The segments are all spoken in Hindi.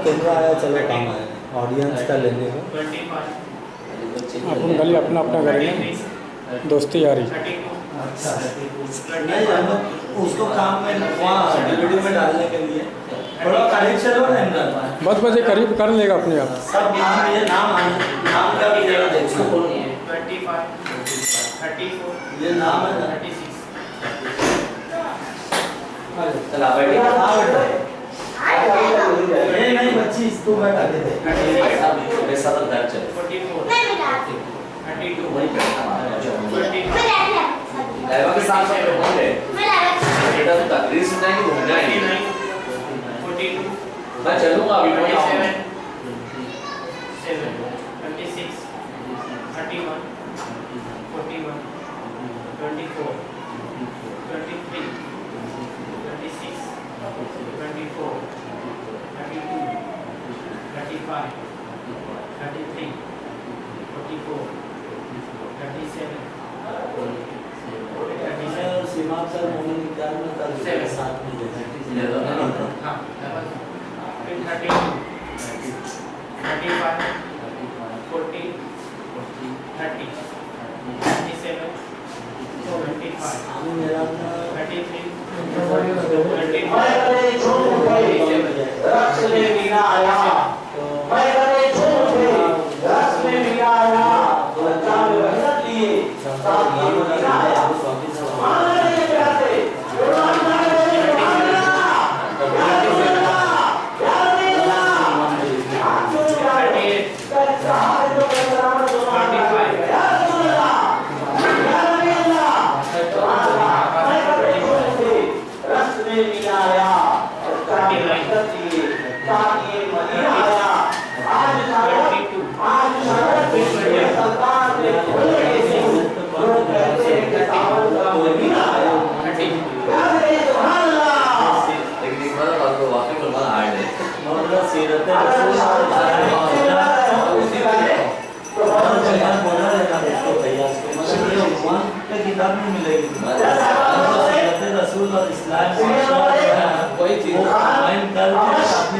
कैमरा आया चलो काम आया ऑडियंस का लेने को। अपन खाली अपना अपना करेंगे, दोस्ती यारी। अच्छा नहीं हम उसको काम में वहाँ वीडियो में डालने के लिए थोड़ा करेक्शन हो ना इनका। बस बस ये करीब कर लेगा अपने आप। सब नाम ये नाम का भी जरा देखो। 25 34 ये नाम है ना 36 चला बैठे नहीं बच्ची इसको बैठा दे दे ऐसा तो दर्द चले 44 32 लाइव के साथ साथ होंगे बेटा तो तकरीर सुनाएंगे घूम जाएंगे 42 मैं चलूंगा अभी मैं 27 26 31 41 24 23 26 24 32 35 33 44 37 सीमा सर मोहन विद्याल में कल साथ में हाँ फिर 32 35 40 30 37 25 मेरा 33 किताब नहीं मिलेगी रसूल और इस्लाम कोई चीज अपनी तरफ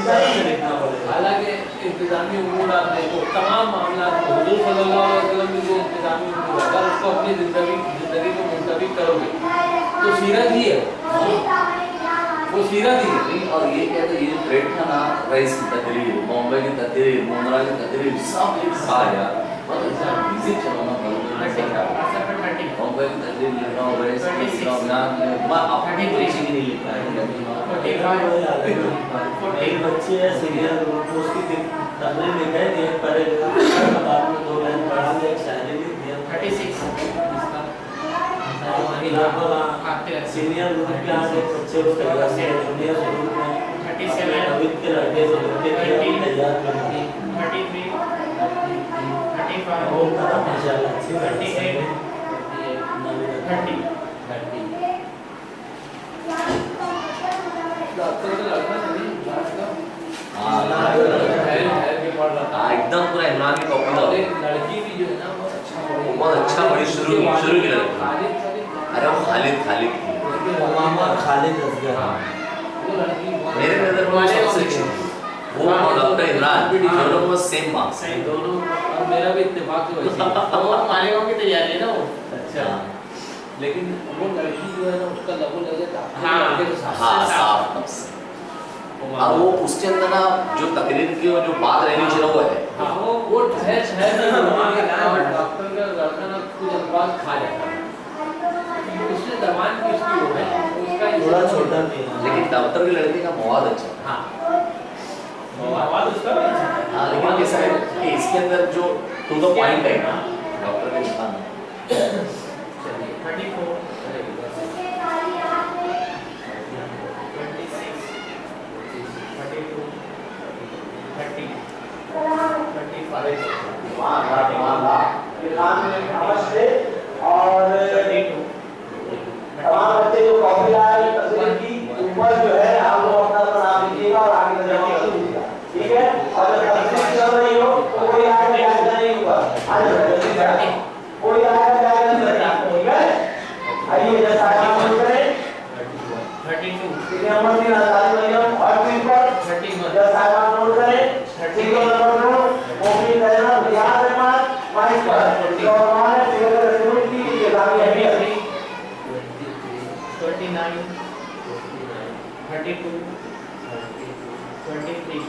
से लिखना पड़ेगा। हालांकि इंतजामी उमूर आप देखो तमाम मामला हुजूर सल्लल्लाहु अलैहि वसल्लम की जो इंतजामी उमूर अगर उसको अपनी जिंदगी में मुंतबिक करोगे तो सीरत ही है, वो सीरत ही है। और ये कहते हैं ये ट्रेड था ना रईस की तकरीर, बॉम्बे की तकरीर, मुंद्रा की तकरीर सब एक साथ यार मतलब इजी चलाना पड़ेगा। बॉम्बे की तकरीर लिख रहा हूँ, रईस की लिख रहा हूँ, यहाँ मैं अपनी तरीके की नहीं लिखता है। एक बच्चे है सीनियर ग्रुप में उसकी तकरीर लिखा है एक पढ़ेगा बाद में 2 लाइन पढ़ा दे एक शायरी लिख दिया 36 सीनियर ग्रुप के आज एक बच्चे को कहा जूनियर ग्रुप में 37 अमित के लड़के से लड़के तैयार करना 33 35 वो करा माशाल्लाह अच्छी 38 30 एकदम पूरा इमरान की कॉपी था। लड़की भी जो है ना बहुत अच्छा बड़ी शुरू की लड़की। अरे वो खालिद थी। मोहम्मद खालिद असगर मेरे नजर में सबसे अच्छी थी वो और डॉक्टर इमरान दोनों को सेम मार्क्स हैं। दोनों और मेरा भी इत्तेफाक है वैसे वो मालेगांव की तैयारी है ना वो। अच्छा लेकिन वो लड़की जो है ना उसका लबो लगे हाँ साफ अब वो उसके अंदर ना जो तकरीर की जो बात रहनी चाहिए वो है। हाँ वो ठहर नहीं डॉक्टर का लड़का ना कुछ अल्फाज खा जाता है उससे जबान की उसकी वो है उसका थोड़ा छोटा भी है लेकिन डॉक्टर की लड़की का बहुत अच्छा था। हाँ आवाज उसका भी अच्छा है। हाँ लेकिन कैसा है कि इसके अंदर जो टू द पॉइंट है ना डॉक्टर के निशान 34 और तमाम बच्चे जो कॉपी लाए तस्वीर की ऊपर जो है आप लोग अपना नाम लिखिएगा और आगे जमा कीजिएगा, ठीक है। और जब तस्वीर चल रही हो तो कोई आगे जाएगा नहीं ऊपर, कोई आगे जाएगा नहीं, ठीक है। आइए जैसा आप नोट करें 32 सीनियर नंबर 3 आजादी मरियम और फिर पर 31 जैसा आप नोट करें सीरियल नंबर 2 मोमिन जैनब रियाज अहमद माइक पर और हमारे सीरियल रसूल की इस्लामी अहमियत 29 32 23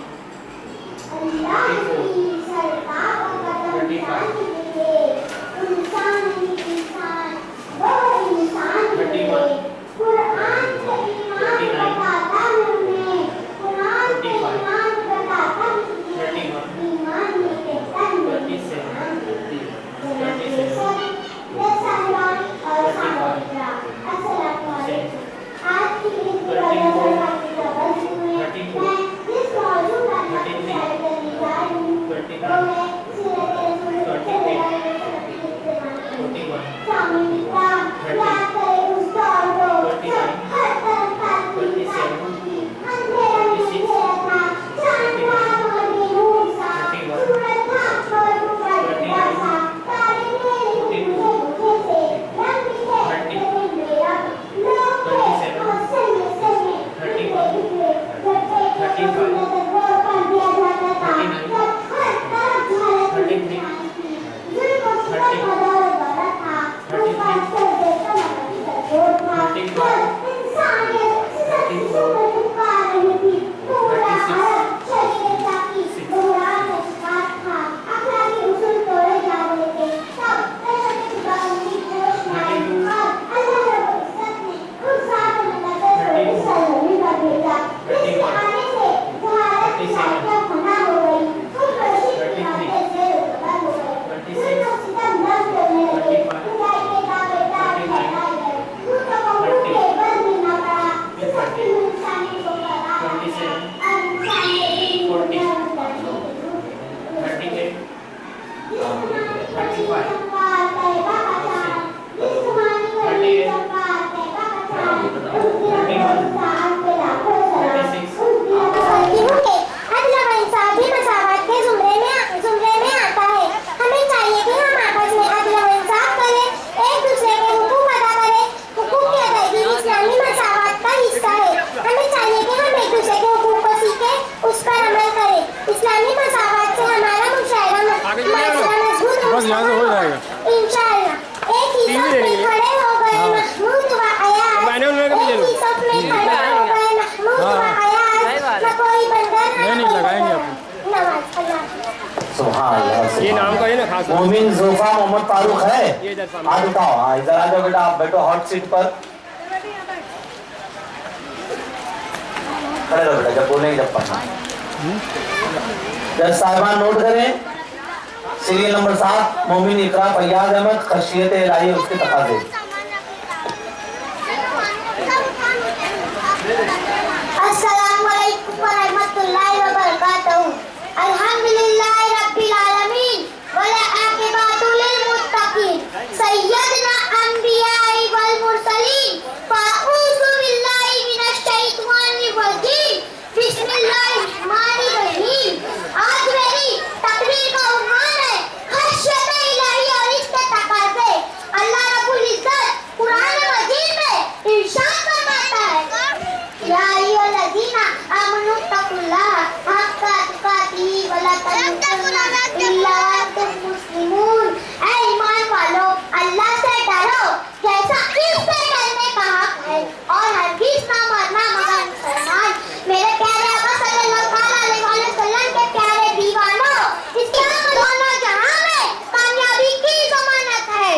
बस यहाँ से हो जाएगा इंशाअल्लाह। एक ही साथ में खड़े हो गए महमूद व अयाज, एक ही साथ में खड़े हो गए महमूद व अयाज, न कोई बंधन नहीं लगाएंगे आप नमाज अल्लाह। सुभान अल्लाह। ये नाम का है ना खास मोमिन जोफा मोहम्मद फारूक है। ये इधर सामने। हाथ उठाओ, हाँ इधर आ जाओ बेटा, आप बैठो हॉट सीट पर, खड़े रहो बेटा, जब बोलेंगे जब पढ़ना। जज साहिबान नोट करें, सीरियल नंबर 7 मोमिन इकरा फैयाज अहमद खशियत इलाही उसके तकाज़े। अस्सलामु अलैकुम व रहमतुल्लाहि व बरकातहू। अल्हम्दुलिल्लाहि रब्बिल आलमीन वल आक़िबतु लिल मुत्तक़ीन सय्यदना अंबियाई वल मुरसलीन फ़अऊज़ु बिल्लाहि मिनश शैतानिर रजीम बिस्मिल्लाहिर रहमानिर रहीम। आज मेरी तकरीर का उन्वान है खशियत इलाही और इसके तकाज़े। अल्लाह रब्बुल इज्जत कुरान मजीद में इरशाद फरमाता है, या अय्युहल्लज़ीना आमनू तक़ुल्लाह हक़्क़ा तुक़ातिही व ला तमूतुन्ना इल्ला व अंतुम मुस्लिमून। ऐ ईमान वालों, अल्लाह से डरो जैसा इससे डरने का हक है, और हरगिज़ ना मरना मगर मुसलमान। मेरे प्यारे आका सल्लल्लाहु अलैहि वसल्लम के प्यारे दीवानों, इस्लाम दोनों जहां में कामयाबी की ज़मानत है।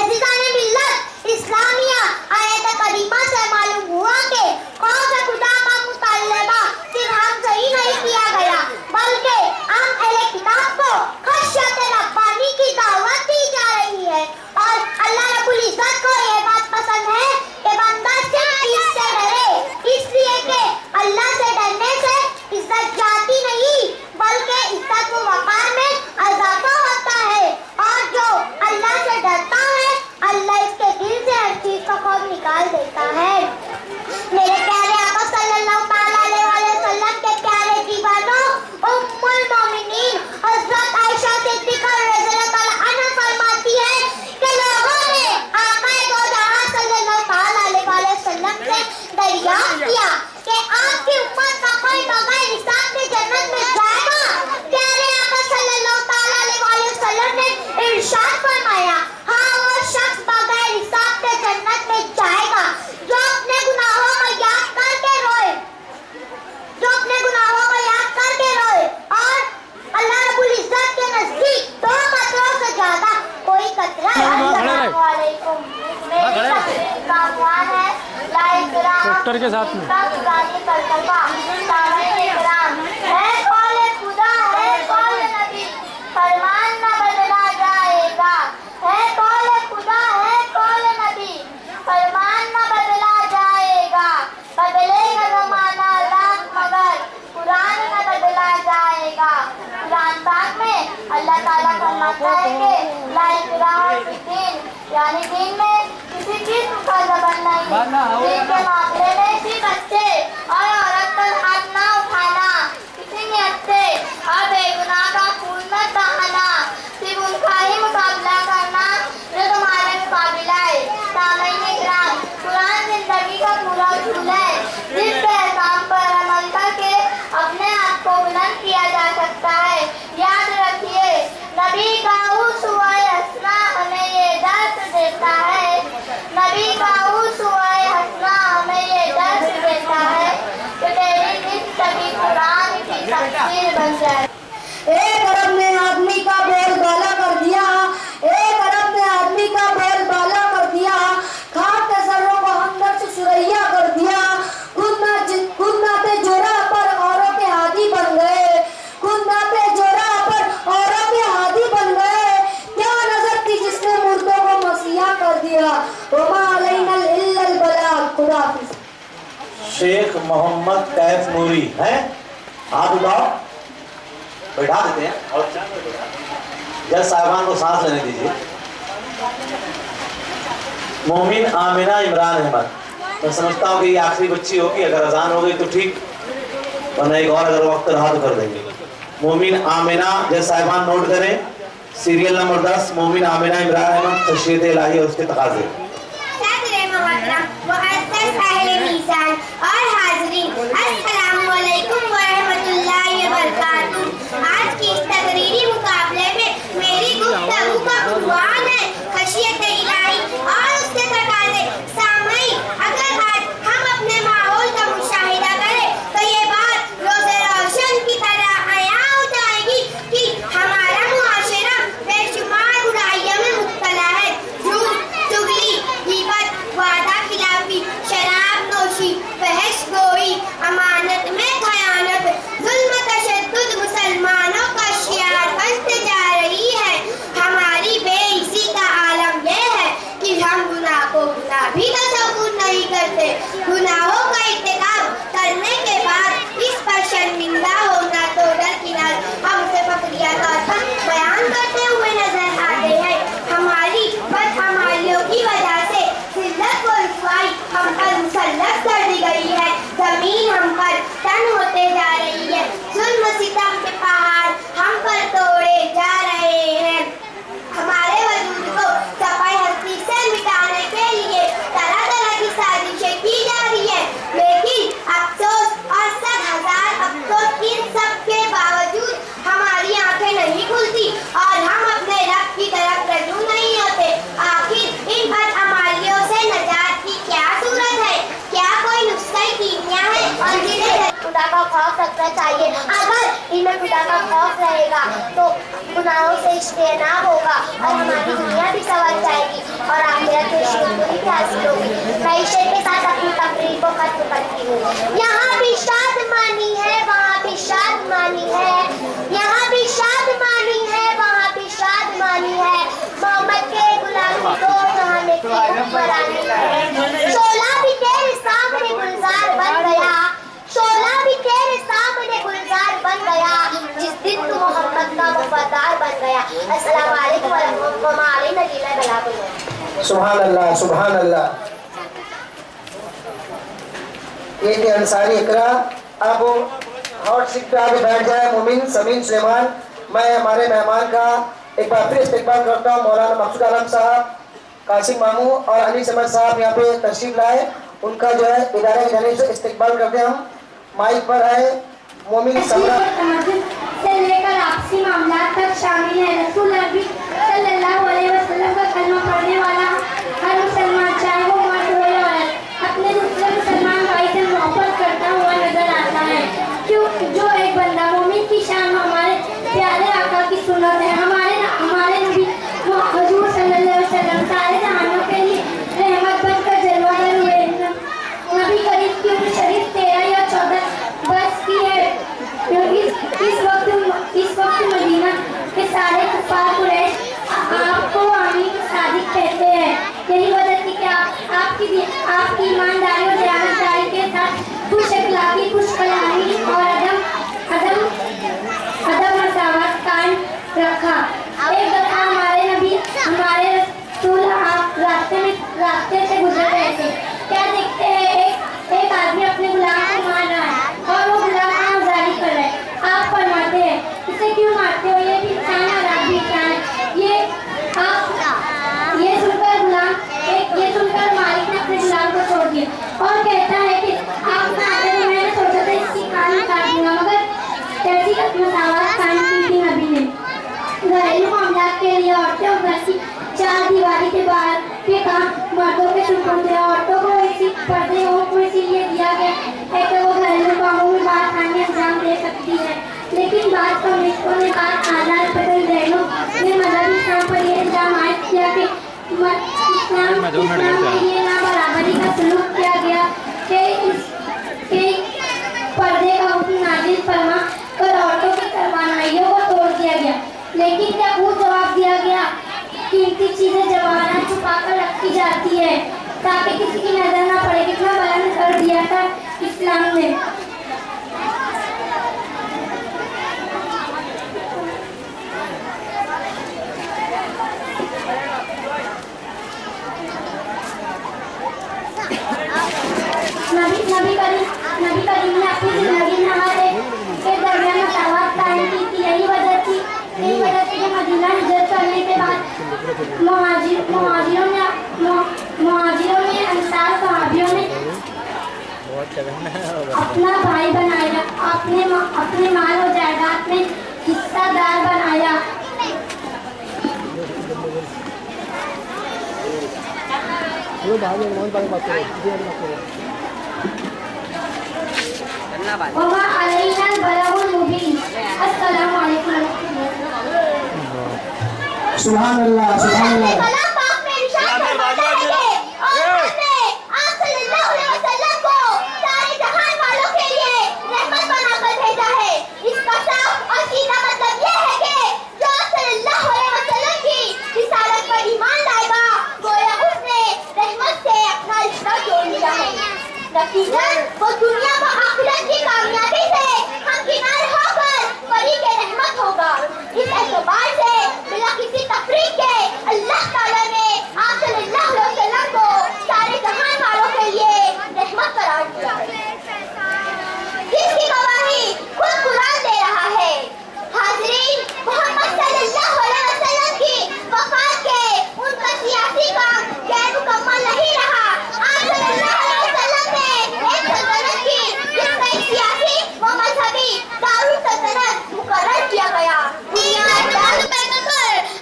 अज़ीज़ाने मिल्लत इस्लामिया आयत करीमा से मालूम हुआ कि खौफ खुदा का मुतालबा सिर्फ हमसे ही नहीं किया गया, बल्कि हम अहले किताब को खशियत रब्बानी की दावत दी जा रही है। और अल्लाह रब्बुल इज्जत को ये बात पसंद है कि बंदा सिर्फ इससे डरे, इसलिए कि अल्लाह से डरने से इज्जत जाती नहीं, बल्कि इज्जत व वक़ार में इजाफा होता है। और जो अल्लाह से डरता है, अल्लाह इसके दिल से हर चीज का खौफ निकाल देता है। मेरे प्यारे आका सल्लल्लाहु अलैहि वसल्लम के प्यारे दीवानों, उम्मुल मोमिनीन हज़रत आयशा सिद्दीक़ा रज़ियल्लाहु अन्हा फरमाती है कि लोगों ने आका दो जहां सल्लल्लाहु अलैहि वसल्लम से दरियाफ्त किया कि आपकी उम्मत का कोई बगैर हिसाब के जन्नत में जाएगा। डॉक्टर के साथ में। फरमान न बदला जाएगा, है कौल खुदा, है कौल नबी, फरमान न बदला जाएगा, बदलेगा ज़माना लाख मगर कुरान न बदला जाएगा। कुरान पाक में अल्लाह ताला फरमाता है कि ला इकराह फिद्दीन, यानी दीन में किसी चीज का ज़बर नहीं, दीन के मामले में सिर्फ अच्छे और औरत पर हाथ ना उठाना, किसी नियत से और बेगुनाह का खून मत बहाना, सिर्फ उनका ही मुकाबला करना जो तुम्हारे मुकाबला है। सामईन इकराम, कुरान जिंदगी का पूरा उसूल है जिसके एहकाम पर अमल करके अपने आप को बुलंद किया जा सकता है। याद रखिए, नबी का उसवाए हसना हमें ये दर्स देता है, नबी का उसवाए हसना हमें ये दर्स देता है कि तेरी जिंदगी कुरान की तफसीर बन जाए। एक अरब ने आदमी का बोलबाला कर दिया, एक अरब ने आदमी का बोलबाला कर दिया, खाक के सरों को अंदर से सुरैया कर दिया, खुद नाते जोरा पर औरों के हादी बन गए, खुद नाते जोरा पर औरों के हादी बन गए। क्या नजर थी जिसने मुर्दों को मसीहा कर दिया, वमा अलैना इल्लल बलाग। खुदा हाफिज। शेख मोहम्मद कैफ नूरी हैं, हाथ उठाओ, बैठा देते हैं और जज साहिबान को सांस लेने दीजिए। मोमिन आमिना इमरान अहमद, मैं समझता हूँ कि ये आखिरी बच्ची होगी, अगर अजान हो गई तो ठीक, वरना एक और अगर वक्त रहा तो कर देंगे। मोमिन आमिना, जज साहिबान नोट करें, सीरियल नंबर 10, मोमिन आमिना इमरान अहमद, खशियत इलाही और उसके तकाज़े। और हाज़रीन, अस्सलामु अलैकुम व रहमतुल्लाहि व बरकातुहू। आज की इस तकरीरी मुकाबले में मेरी गुफ्तगू का उन्वान है खशियत इलाही और उसके तकाज़े। सामईन, अगर आज हम अपने माहौल का मुशाहिदा करें तो ये बात रोज़े रोशन की तरह आया हो जाएगी कि हमारा मुआशरा बेशुमार बुराइयों में मुब्तला है। झूठ, चुगली, गीबत, वादा खिलाफी, शराब नोशी, बहस गोई, अमानत में खयानत, जुल्म तशद्दुद मुसलमानों का शियार बनते जा रही है। हमारी बेइज्जती का आलम यह है कि हम गुनाह को गुनाह भी तसव्वुर नहीं करते। गुनाहों का इर्तिकाब करने के बाद इस पर शर्मिंदा होना तो दरकिनार हम उसे फक्रिया तौर पर बयान करते हुए नजर आते हैं। हमारी बदअमालियों की वजह से जिल्लत व रुसवाई हम पर मुसल्लत कर दी गई है, जमीन हम पर तन होते जा रही है, जुल्म सितम के पहाड़ हम पर तोड़े जा रहे हैं। हमारे वजूद को सफाई हस्ती से मिटाने के लिए तरह तरह की साजिशें की जा रही है, लेकिन अफसोस और 100,000 अफसोस, इन सब के बावजूद हमारी आंखें नहीं खुलती और हम अपने रब की तरफ रजू नहीं होते। आखिर इन बदअमालियों से नजात की क्या सूरत है? क्या कोई नुस्खा कीमिया है? और जिन्हें खुदा का खौफ रखना चाहिए। अगर इनमें खुदा का खौफ रहेगा तो गुनाहों से इज्तिनाब होगा और हमारी दुनिया भी संवर जाएगी और आखिरत में शुक्र भी हासिल होगी। मैं इस शेर के साथ अपनी तकरीर को खत्म करती हूँ। यहाँ भी शादमानी है, वहाँ भी शादमानी है, यहाँ भी शादमानी है, वहाँ भी शादमानी है। मोहम्मद के गुलामी को हमें हुक्मरानी है। शोला भी तेरे सामने गुलजार बन गया, शोला भी तेरे सामने गुलजार बन गया, जिस दिन तू मोहम्मद का वफादार बन गया। अस्सलामु अलैकुम व रहमतुल्लाहि व बरकातुहू। सुभान अल्लाह, सुभान अल्लाह। ये थी अंसारी इकरा। अब हॉट सीट पे आगे बैठ जाए मोमिन समीन सुलेमान। मैं हमारे मेहमान का एक बार फिर इस्तेकबाल करता हूँ। मौलाना मकसूद आलम साहब, कासिम मामू और अली समद साहब यहाँ पे तशरीफ लाए। उनका जो है इदारे की जानिब से इस्तेकबाल करते हैं हम। माइक पर है मोमिन समरा से लेकर आपसी मामलात तक शामिल है। रसूल नबी सल्लल्लाहु अलैहि वसल्लम का कलमा पढ़ने वाला हर मुसलमान, चाहे वो मर्द हो या औरत, अपने दूसरे मुसलमान भाई से मोहब्बत करता हुआ नजर आता है। क्यों जो एक बंदा मोमिन की शान हमारे प्यारे आका की सुन्नत है। हमारे नबी हुजूर सल्लल्लाहु अलैहि वसल्लम सारे जहानों के लिए रहमत बनकर जलवागर हुए। नबी करीम रखा। एक दफा हमारे नबी हमारे रसूल रास्ते से गुजर रहे थे। क्या देखते हैं एक आदमी अपने गुलाम को मार रहा है और वो गुलाम आज़ादी कर रहा है। आप फरमाते हैं इसे क्यों मारते हो, ये भी इंसान और आप भी इंसान है। ये सुनकर मालिक ने अपने गुलाम को छोड़ दिया और कहता है कि आप मैंने सोचा था इसकी कान काट दूंगा, मगर ऐसी मसावत कान की थी नबी ने। घरेलू मामलात के लिए औरतें और घर की चार दीवारी के बाहर के काम मर्दों के शुक्र थे। औरतों को इसी पर्दे को इसीलिए दिया गया है कि वो घरेलू कामों में बासानी अंजाम दे सकती है। लेकिन बाद कम्युनिस्टों ने बात आजाद बदल बहनों ने मजहबी इस्लाम पर यह इल्जाम आयद किया कि इस्लाम में ये ना बराबरी का सलूक किया गया कि पर्दे का हुक्म नाजिल फरमा कर औरतों की तवानाइयों को तोड़ दिया गया। लेकिन क्या वो जवाब दिया गया, कीमती चीजें जवाना छुपा कर रखी जाती है ताकि किसी की नजर ना पड़े। कितना बुलंद कर दिया था इस्लाम ने। नबी करीम ने अपनी जिंदगी में हर एक के दरमियान मसावत कायम की थी। यही वजह थी कि मदीना हिजरत करने के बाद मुहाजिरों ने अंसार सहाबियों ने अपना भाई बनाया, अपने माल और जायदाद में हिस्सादार बनाया। वमा अलैना बलागुल मुबीन। अस्सलामु अलैकुम। सुभान अल्लाह, सुभान अल्लाह। वो दुनिया व आखिरत की कामयाबी से हमकिनार होकर परी के रहमत होगा। इस एतबार से बिना किसी तफरीक के अल्लाह ताला ने आप सल्लल्लाहु अलैहि वसल्लम को सारे जहान वालों के लिए रहमत करार दिया है, जिसकी गवाही खुद कुरान दे रहा है। हाज़रीन, मोहम्मद सल्लल्लाहु अलैहि वसल्लम की वफात के उनका सियासी काम गैर मुकम्मल नहीं रहा। आप सल्लल्लाहु अलैहि वसल्लम ने एक सल्तनत की जिसका एक सियासी व मजहबी दारुल सल्तनत मुकर्रर किया गया।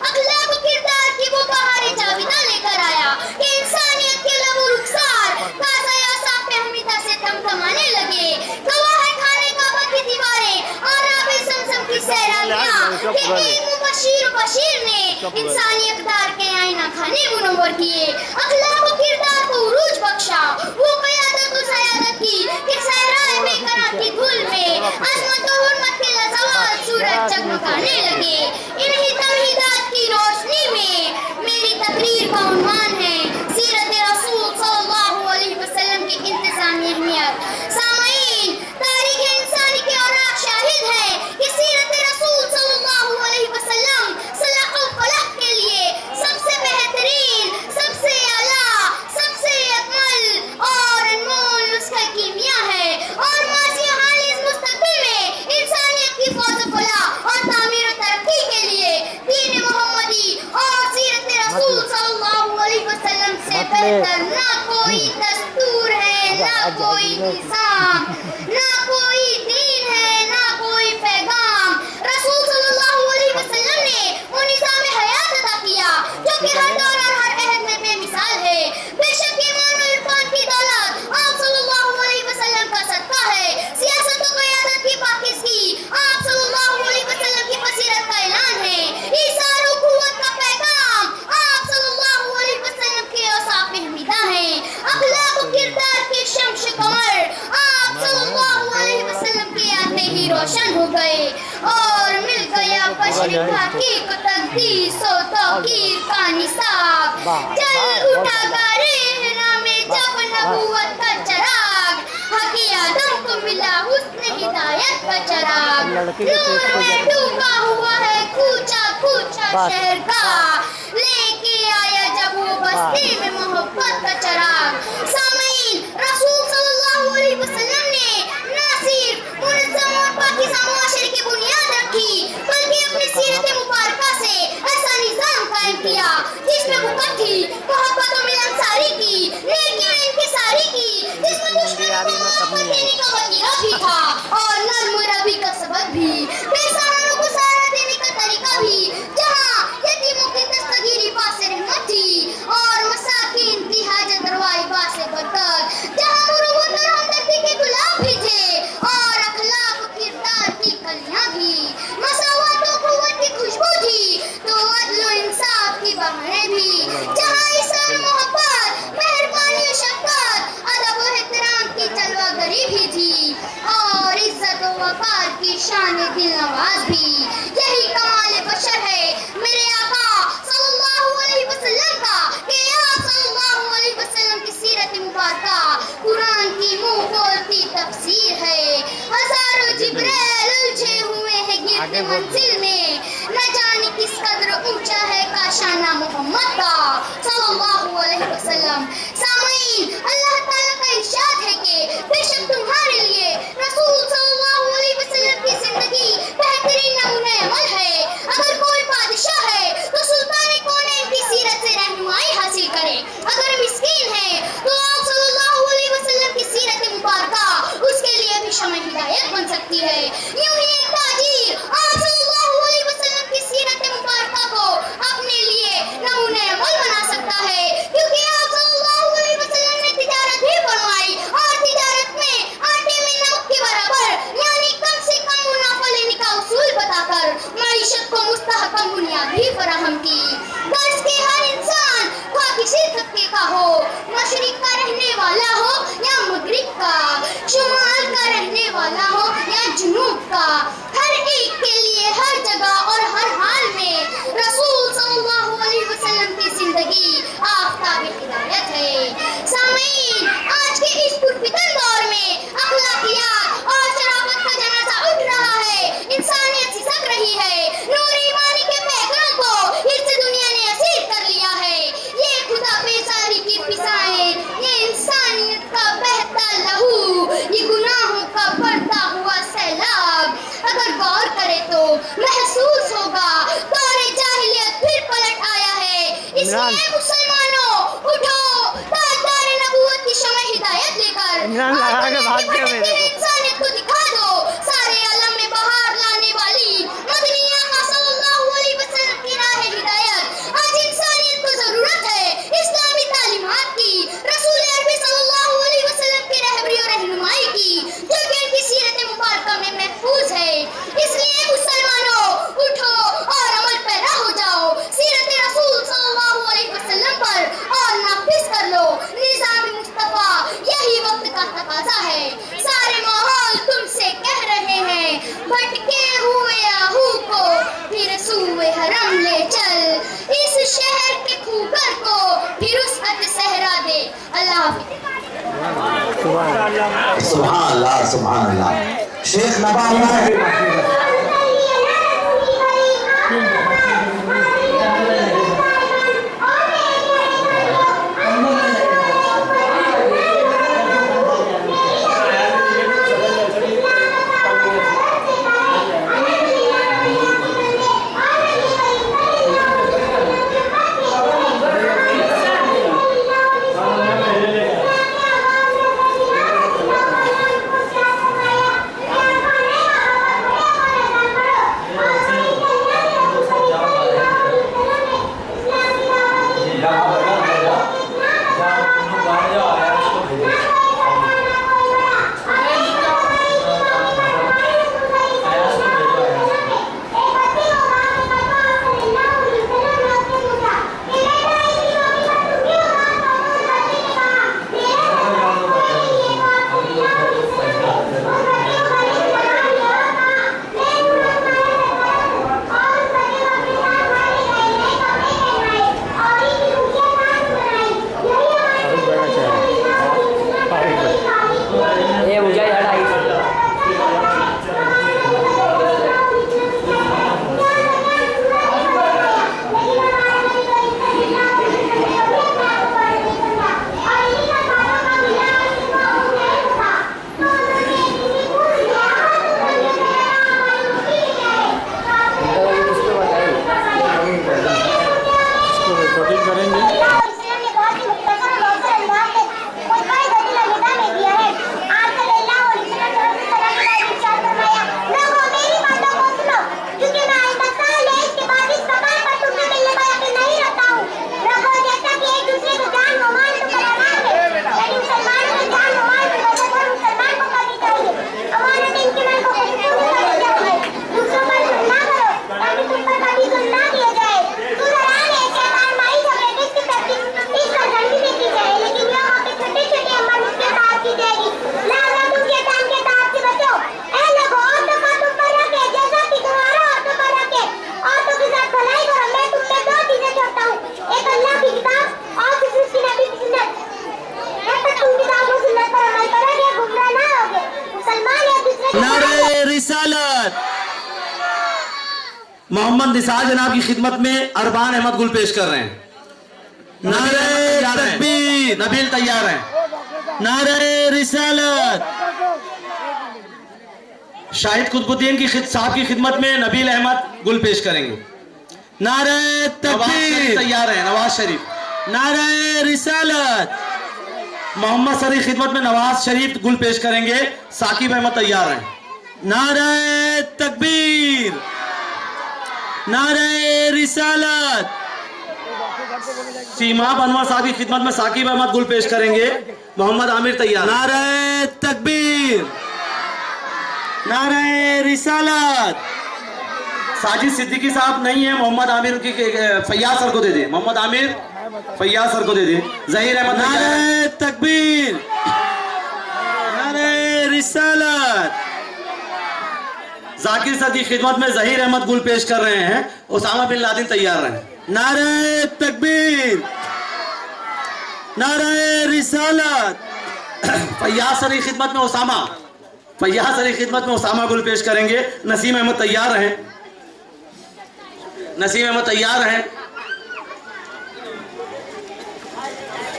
अखलाक व किरदार की वो बहारी जाविदा लेकर आया कि इंसानियत के लबो रुखसार ताज़ा यासा फहमीदा से थमथमाने लगे। गवाह है खाने काबा की दीवारें और आबे ज़मज़म की सैरानियां कि एक मुबशिर बशीर ने इंसानी इक़दार के आईना खाने मुनव्वर किए। अखलाक व किरदार को उरूज बख्शा। वो क़यादत व सयादत की कि सहराए बेकरार की धूल में अज़मत व हुर्मत के लज़वात सूरज जगमगाने लगे। इन्हीं तमहीदात की रोशनी में मेरी तकरीर का उन्वान है सीरत रसूल सल्लल्लाहु अलैहि वसल्लम की इंतज़ामी अहमियत। सामईन, तारीख़ इंसानी के औराक़ शाहिद है कि सीरत रसूल सल्लल्लाहु अलैहि वसल्लम सलाहुल ख़लक़ के लिए सबसे बेहतरीन, सबसे आला, सबसे अकमल और अनमोल नुस्ख़ा कीमिया है। और माज़ी हालिस मुस्तक़बिल में इंसानियत की फ़ौज़ फ़लाह और तामीर और तरक्की के लिए दीन मोहम्मदी और सीरत रसूल सल्लल्लाहु अलैहि वसल्लम से बेहतर ना कोई दस्तूर है, ना कोई निज़ाम, ना कोई दीन है, ना कोई पैगाम। रसूल सल्लल्लाहु अलैहि वसल्लम ने वो निज़ाम हयात अता किया जो कि हर दौर और हर अहद में बेमिसाल है। बेशक ईमान और इरफान की दौलत आप सल्लल्लाहु अलैहि वसल्लम का सदका है। सियासत और क़यादत की पाकीज़गी आप सल्लल्लाहु अलैहि वसल्लम की बसीरत का ऐलान है। ईसार और क़ुव्वत का पैगाम आप सल्लल्लाहु अलैहि वसल्लम के औसाफ़ हमीदा हैं। अखलाक और किरदार के शम्स कमर आप सल्लल्लाहु अलैहि वसल्लम के आते ही रोशन हो गए और मिल गया बशर हकीक तक़दीस व तौक़ीर का निसाब। जल उठा गारेहना में जब नबूवत का चराग, हक़ी आदम को मिला हुस्न हिदायत का चराग। नूर में डूबा हुआ है पूछा शहर का, लेके आया जब वो बस्ती में मोहब्बत का चराग। सामीन, रसूल सल्लल्लाहु अलैहि वसल्लम ने न सिर्फ मुनज़्ज़म और पाकीज़ा मुआशरे की बुनियाद रखी, बल्कि अपनी सीरत मुबारका से ऐसा निज़ाम कायम किया जिसमें हुक्म थी मोहब्बत और मिलनसारी की, नेकी में इंकिसारी की, जिसमें दुश्मनों को माफ देने का वजीरा भी था और नर्म रवि का सबक भी, बेसहारों को सहारा देने का तरीका भी, जहाँ यतीमों की दस्तगीरी बासे रहमत थी और मसाकीन की हाजत रवाई बासे बरकत, जहाँ मुरुवत और हमदर्दी के गुलाब भी थे और अखलाक और किरदार की कलियां भी, मसावत और कुव्वत की खुशबू थी तो अदल और इंसाफ की बहारें भी, जहाँ इसान मोहब्बत, मेहरबानी और शफकत, अदब और एहतराम की जलवागरी भी थी और इज्जत और वकार की शान दिल नवाज भी। यही कमाल बशर है मेरे आका सल्लल्लाहु अलैहि वसल्लम का कि आप सल्लल्लाहु अलैहि वसल्लम की सीरत मुबारका कुरान की मुंह बोलती तफसीर है। हजारों जिब्राइल उलझे हुए हैं गिरते मंजिल में, न जाने किस कदर ऊंचा है काशाना मोहम्मद का सल्लल्लाहु अलैहि वसल्लम। सामीन, अल्लाह ताला का इरशाद है कि बेशक तुम्हारे लिए रसूल सल्लल्लाहु अलैहि वसल्लम की जिंदगी बेहतरीन नमूना अमल है। अगर कोई बादशाह है तो सुल्तान कौनैन की सीरत से रहनुमाई हासिल करे, अगर मिस्कीन है तो आप सल्लल्लाहु अलैहि वसल्लम की सीरत मुबारका उसके लिए भी शमे हिदायत बन सकती है। यूं ही एक ताजीर आप सल्लल्लाहु अलैहि वसल्लम की सीरत मुबारका को अपने लिए नमूना अमल बना सकता है, क्योंकि आप सल्लल्लाहु अलैहि वसल्लम ने तिजारत भी फरमाई और तिजारत में आटे में नमक के बराबर यानी कम से कम मुनाफा लेने का उसूल बताकर मईशत को मुस्तहकम बुनियाद भी फराहम की। दर्ज के हर इंसान खा किसी तबके का हो, मशरिक का रहने वाला हो या मगरिब का, शुमाल का रहने वाला हो या जुनूब का, हर एक के लिए हर जगह और हर हाल में रसूल सल्लल्लाहु अलैहि वसल्लम की जिंदगी आफताब हिदायत है। सामीन, आज के इस पुरफितन दौर में अखलाकियात और शराफत का जनाजा उठ रहा है, इंसानियत सिसक रही है, नूर ईमानी के पैगंबरों को इस दुनिया ने असीर कर लिया है। ये खुदा बेजारी की फिजाएं, ये इंसानियत का बहता लहू, ये गुनाहों का बढ़ता हुआ सैलाब, अगर गौर करे तो महसूस होगा दौरे जाहिलियत फिर पलट आया है। इसलिए मुसलमानों उठो, ताजदार नबूवत की शमे हिदायत लेकर इंसानियत को दिखा दो। सारे आलम में बहार लाने वाली मदनी आका सल्लल्लाहु अलैहि वसल्लम की राह हिदायत आज इंसानियत को जरूरत है। इस्लामी तालीमात की, रसूल अरबी सल्लल्लाहु अलैहि वसल्लम की रहबरी और रहनुमाई की, जो कि उनकी सीरत मुबारका में महफूज है। इसलिए मुसलमानों उठो और अमल पैरा हो जाओ सीरत रसूल सल्लल्लाहु अलैहि वसल्लम पर और नाफिज कर लो निज़ाम मुस्तफा। यही वक्त का तकाजा है। सारे माहौल तुमसे कह रहे हैं, भटके हुए आहू को फिर सूए हरम ले चल, इस शहर के खूगर को फिर उस सहरा दे। अल्लाह सुभान अल्लाह सुभान अल्लाह। शेख नवाब खिदमत करेंगे। नारे रिसालत। मोहम्मद निसार जनाब की खिदमत में अरबान अहमद गुल पेश कर रहे हैं। नारे तकबीर। नबील तैयार हैं। नारे रिसालत। शाहिद कुतुबुद्दीन की साहब की खिदमत में नबील अहमद गुल पेश करेंगे। नारे तकबीर तैयार हैं। नवाज शरीफ। नारे रिसालत। मोहम्मद सर की खिदमत में नवाज शरीफ गुल पेश करेंगे। साकिब अहमद तैयार हैं। नारे तकबीर। नारे रिसालत। सीमा अनवर साहब की खिदमत में साकिब अहमद गुल पेश करेंगे। मोहम्मद आमिर तैयार। नारे तकबीर। नारे रिसालत। साजिद सिद्दीकी साहब नहीं है, मोहम्मद आमिर की फैयाज सर को दे दे। मोहम्मद आमिर फैयाज सर को दे दे। जहीर अहमद। नारे तकबीर। नारे रिसालत। जाकिर सर की खिदमत में जहीर अहमद गुल पेश कर रहे हैं। उसामा बिन लादेन तैयार हैं। नारे तकबीर। नारे रिसालत। फैयाज सर की खिदमत में उसामा। फैयाज सर की खिदमत में उसामा गुल पेश करेंगे। नसीम अहमद तैयार हैं। नसीम अहमद तैयार हैं।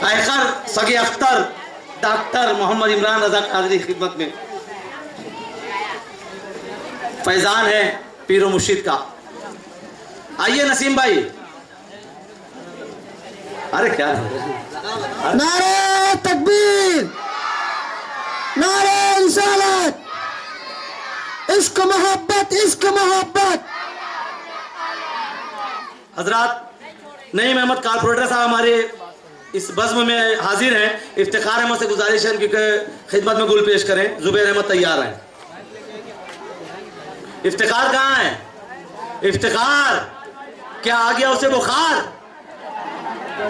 आखिर सगे अख्तर डॉक्टर मोहम्मद इमरान रजा कादरी की खिदमत में। फैजान है पीरो मुर्शिद का। आइए नसीम भाई। अरे क्या नारे तकबीर। नारे रिसालत। इश्क मोहब्बत। इश्क मोहब्बत। हजरात नईम अहमद कारपोरेटर साहब हमारे इस बज़्म में हाजिर हैं। इफ्तिखार अहमद से गुजारिश है क्योंकि खिदमत में गुल पेश करें। जुबैर अहमद तैयार हैं। इफ्तिखार कहाँ है? इफ्तिखार क्या आ गया उसे बुखार?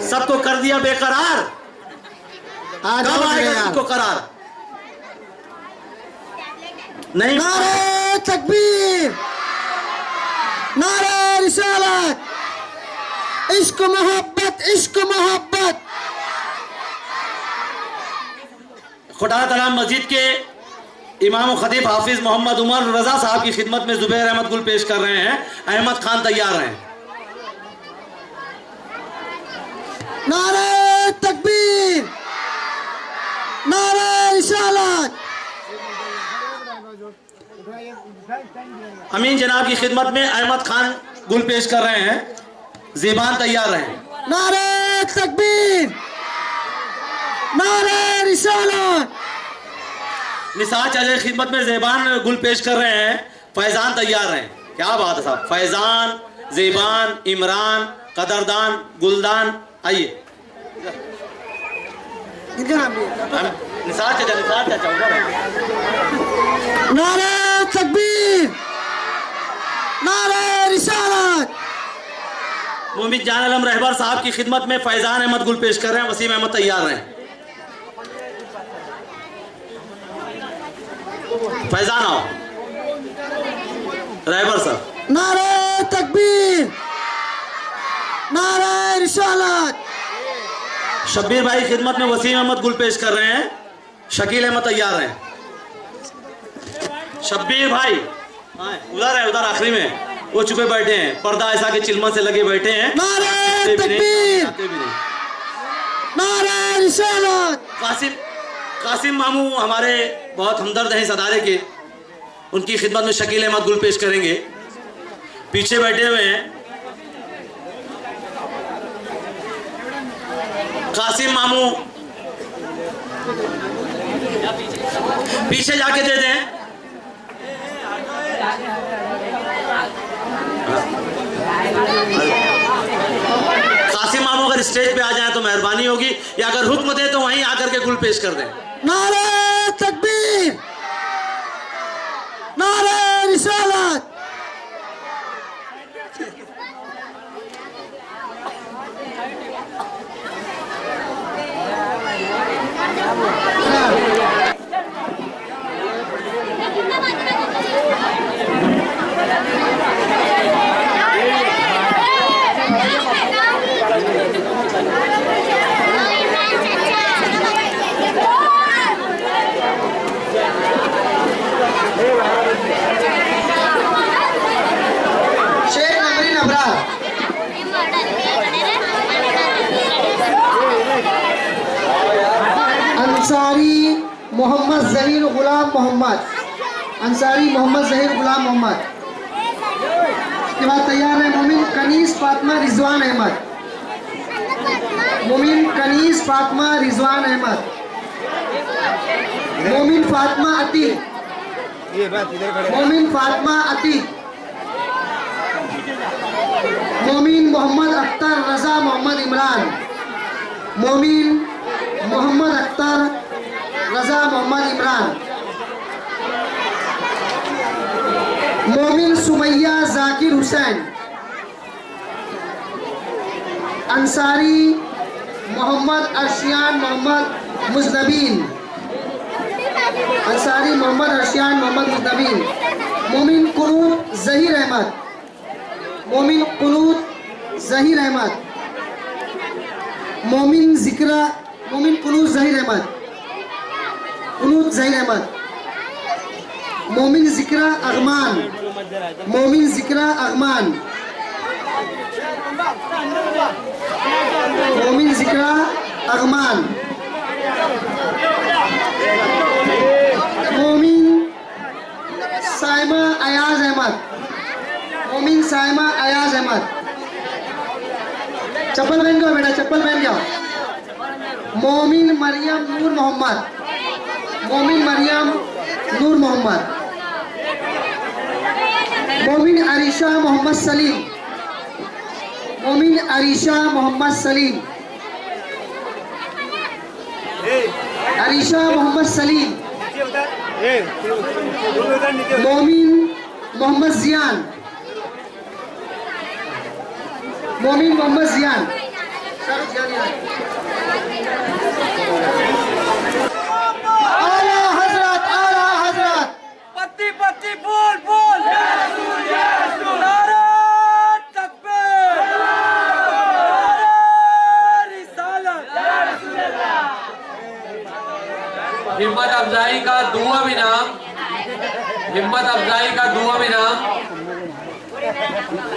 सबको कर दिया बेकरार। कब आएगा सबको करार? नहीं। नारे तकबीर। नारे रिसालत। इश्क मोहब्बत। इश्क मोहब्बत। खुदा तआला मस्जिद के इमाम खतीब हाफिज मोहम्मद उमर रजा साहब की खिदमत में जुबैर अहमद गुल पेश कर रहे हैं। अहमद खान तैयार हैं। नारे तकबीर। नारे रिसालत। अमीन जनाब की खिदमत में अहमद खान गुल पेश कर रहे हैं। ज़ेबान तैयार हैं। नारे तकबीर। नारे रिसालत। निसार चाचा की खिदमत में ज़ेबान गुल पेश कर रहे हैं। फैजान तैयार हैं। क्या बात है साहब। फैजान, ज़ेबान, इमरान, कदरदान, गुलदान। आइए निसार चाचा। निसार चाचा उधर हैं। नारे तकबीर। नारे रिसालत। मोमिन जान अलम रहबर साहब की खिदमत में फैजान अहमद गुल पेश कर रहे हैं। वसीम अहमद तैयार हैं। फैजान आओ। रहबर साहब। नारे तकबीर। नारे रिसालत। शब्बीर भाई खिदमत में वसीम अहमद गुल पेश कर रहे हैं। शकील अहमद तैयार हैं। शब्बीर भाई उधर है, उधर आखिरी में वो चुपे बैठे हैं। पर्दा ऐसा के चिलमन से लगे बैठे हैं। नारे तकबीर। नारे रिसालत। कासिम मामू हमारे बहुत हमदर्द हैं इस अदारे के। उनकी खिदमत में शकील अहमद गुल पेश करेंगे। पीछे बैठे हुए हैं कासिम मामू पीछे जाके दे दें। कासिम मामू अगर स्टेज पे आ जाए तो मेहरबानी होगी, या अगर हुक्म दे तो वहीं आकर के गुल पेश कर दें। नारे तकबीर, नारे रिसालत। शेख नमरीन अबरार, अंसारी मोहम्मद जहीर गुलाम मोहम्मद, अंसारी मोहम्मद जहीर गुलाम मोहम्मद। इसके बाद तैयार है मोमिन कनीस फातिमा रिजवान अहमद, मोमिन कनीस फातिमा रिजवान अहमद, मोमिन फातिमा अतीक, मोमिन फातिमा अतीक, मोमिन मोहम्मद अख्तर रजा मोहम्मद इमरान, मोमिन मोहम्मद अख्तर रजा मोहम्मद इमरान, मोमिन सुमैया जाकिर हुसैन, अंसारी मोहम्मद अर्शियान मोहम्मद मुजनबीन, अंसारी मोहम्मद अर्शियान मोहम्मद मुजनबीन, मोमिन कुनूत जहीर अहमद, मोमिन कुनूत जहीर अहमद, मोमिन जिक्रा, मोमिन कुनूत जहीर अहमद, कुनूत जहीर अहमद, मोमिन जिक्रा अगमान, मोमिन जिक्रा अगमान, मोमिन जिक्रा अगमान, मोमिन साइमा अयाज अहमद, मोमिन साइमा अयाज अहमद। चप्पल पहन जाओ बेटा, चप्पल पहन जाओ। मोमिन मरियम नूर मोहम्मद, मोमिन मरियम नूर मोहम्मद, मोमिन अरीशा मोहम्मद सलीम, मोमिन अरीशा मोहम्मद सलीम, अरीशा मोहम्मद सलीम, मोमिन मोहम्मद जियान, मोमिन मोहम्मद जियान। आला हजरत, आला हजरत। पत्ती पत्ती बोल बोल नारे तकबीर, नारे रिसालत। हिम्मत अफजाई का दुआ इनाम, हिम्मत अफजाई का दुआ इनाम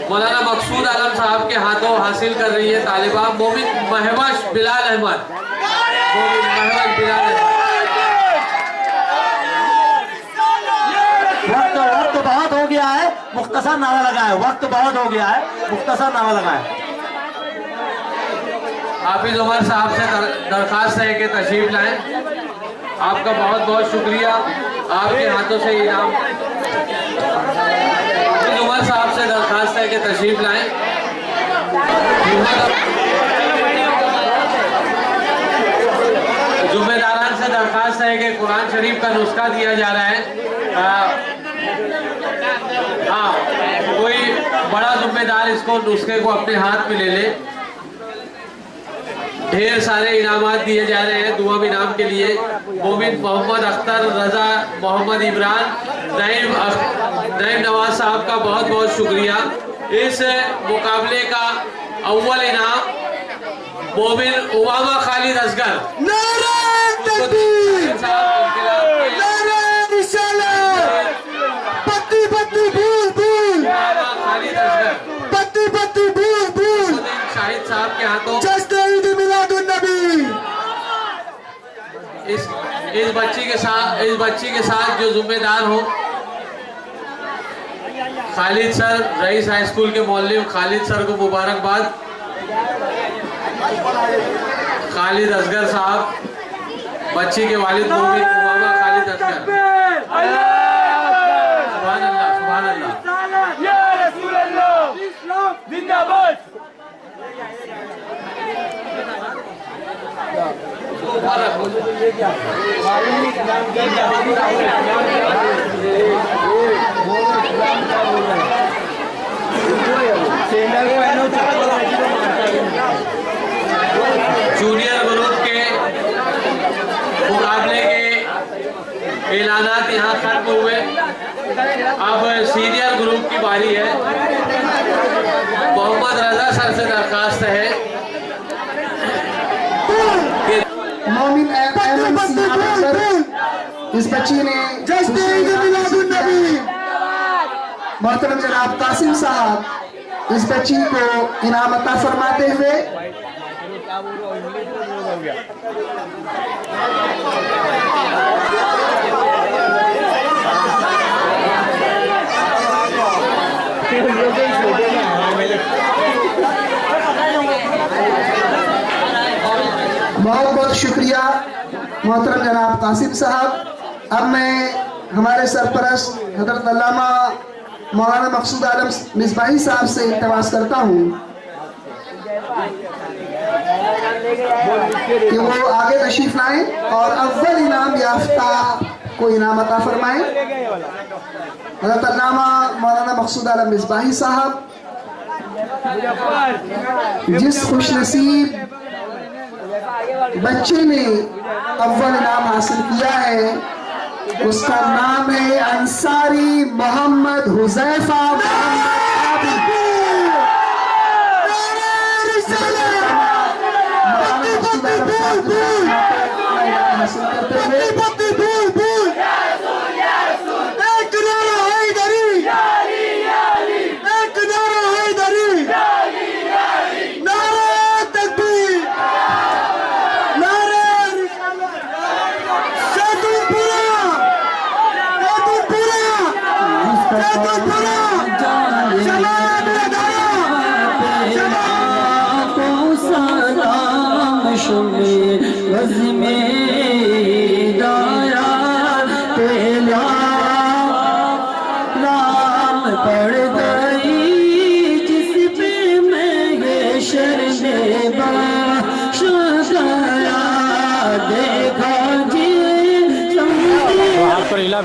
मौलाना मकसूद आलम साहब के हाथों हासिल कर रही है तालिबा मोमिन महवश बिलाल अहमद, मोमिन महवश बिलाल अहमद। वक्त बहुत हो गया है, मुख्तसर नारा लगाए। वक्त बहुत हो गया है, मुख्तसर नारा लगाए। हाफिज उमर साहब से दरखास्त है कि तशरीफ लाएं। आपका बहुत बहुत शुक्रिया, आपके हाथों से इनाम। हाफिज उमर साहब से दरखास्त है कि तशरीफ लाएं। जुम्मेदारान से दरखास्त है कि कुरान शरीफ का नुस्खा दिया जा रहा है। हाँ, कोई बड़ा जुम्मेदार इसको नुस्खे को अपने हाथ में ले ले। ढेर सारे इनामात दिए जा रहे हैं दुआ इनाम के लिए। मोमिन मोहम्मद अख्तर रजा मोहम्मद इमरान, नईम नवाज साहब का बहुत बहुत शुक्रिया। इस मुकाबले का अव्वल इनाम मोमिन उमामा खालिद असगर, नारे तकबीर, नारे रिसालत। पत्ती पत्ती बूल बूल, खालिद असगर पत्ती पत्ती बूल बूल। शाहिद साहब के हाथों जश्न ईद मिलादुन नबी। इस बच्ची के साथ जो जिम्मेदार हो, Khalid sir, rice high school के मौलवी खालिद सर को मुबारकबाद। खालिद असगर साहब, बच्ची के वालिद मोमिन उमामा खालिद असगर। सुभान अल्लाह, सुभान अल्लाह। या रसूल अल्लाह, इस्लाम जिंदाबाद। जूनियर ग्रुप के मुकाबले के ऐलानात यहाँ खत्म हुए। अब सीनियर ग्रुप की बारी है। मोहम्मद रजा सर से दरखास्त है कि मोमिन इस बच्ची ने मोहतरम जनाब कासिम साहब इस बच्ची को इनाम अता फरमाते हुए बहुत बहुत शुक्रिया मोहतरम जनाब कासिम साहब। अब मैं हमारे सरपरस्त हजरत अल्लामा मौलाना मकसूद आलम मिसबाही साहब से इल्तमास करता हूँ कि वो आगे तशरीफ लाएं और अव्वल इनाम याफ्ता को इनाम अता फरमाएं। हजरत अल्लामा मौलाना मकसूद आलम मिसबाही साहब, जिस खुशनसीब बच्चे ने अव्वल इनाम हासिल किया है उसका नाम है अंसारी मोहम्मद हुजैफा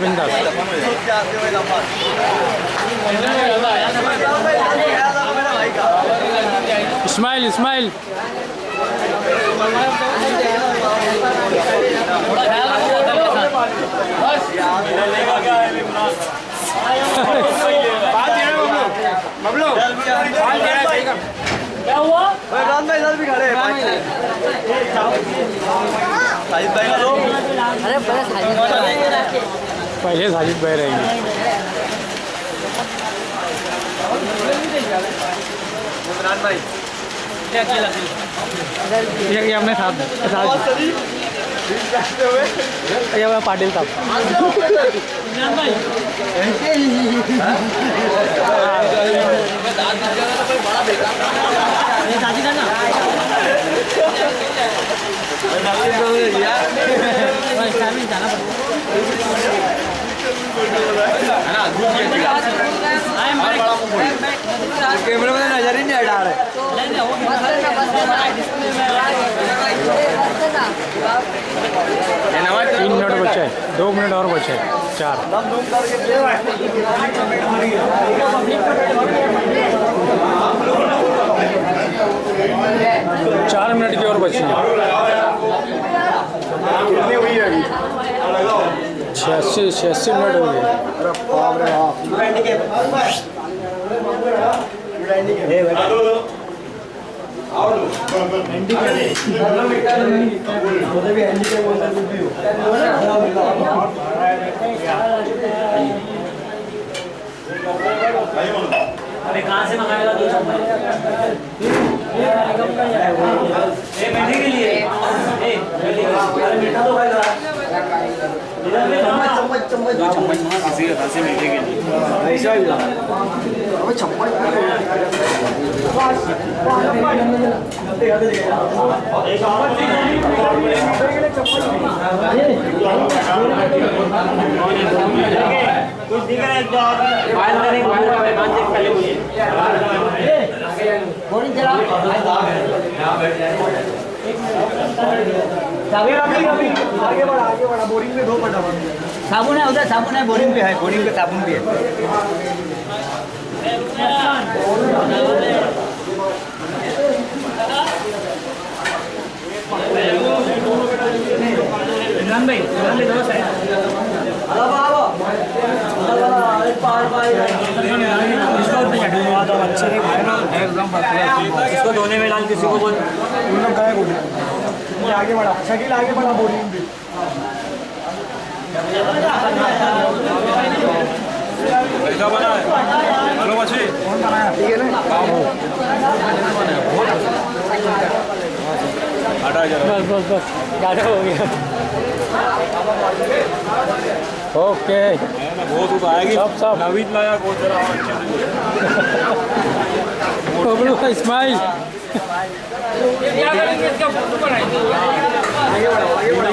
बिंदास इस्माइल इस्माइल क्या हुआ? इमरान भाई इधर भी खड़े हैं। साजिद भाई लो। अरे पहले साजिद भाई रहेंगे। इमरान भाई क्या किया ये हमने साथ ये पाटिल साहब इमरान भाई शादी करना जाना कैमरे में नजर ही नहीं हटा रहे। 3 मिनट बचे, 2 मिनट और बचे, 4 मिनट की और बची है। 86 मिनट हो गए। अरे कहाँ से मंगाएगा तू? बैठने के लिए मीठा तो खाएगा। चम्मच किसी का मीठे के लिए कुछ दिख रहा है तो बाल का नहीं, बाल का मेहमान देख पहले मुझे बोरिंग चला आगे बढ़ा बोरिंग में 2 फटाफट। साबुन है उधर, साबुन है बोरिंग पे, है बोरिंग पे साबुन भी है। इमरान भाई दोस्त है। इसको धोने में डाल, किसी को बोल आगे बढ़ा शकील, आगे बढ़ा बोरिंग भी। कैसा बना है? हेलो मछली कौन बनाया? ठीक है ना? हटा जरा। बस ज़्यादा हो गया। ओके बहुत ऊपर आएगी। सब नवीद लाया बहुत जरा बबलू का स्माइल। आगे बढ़ा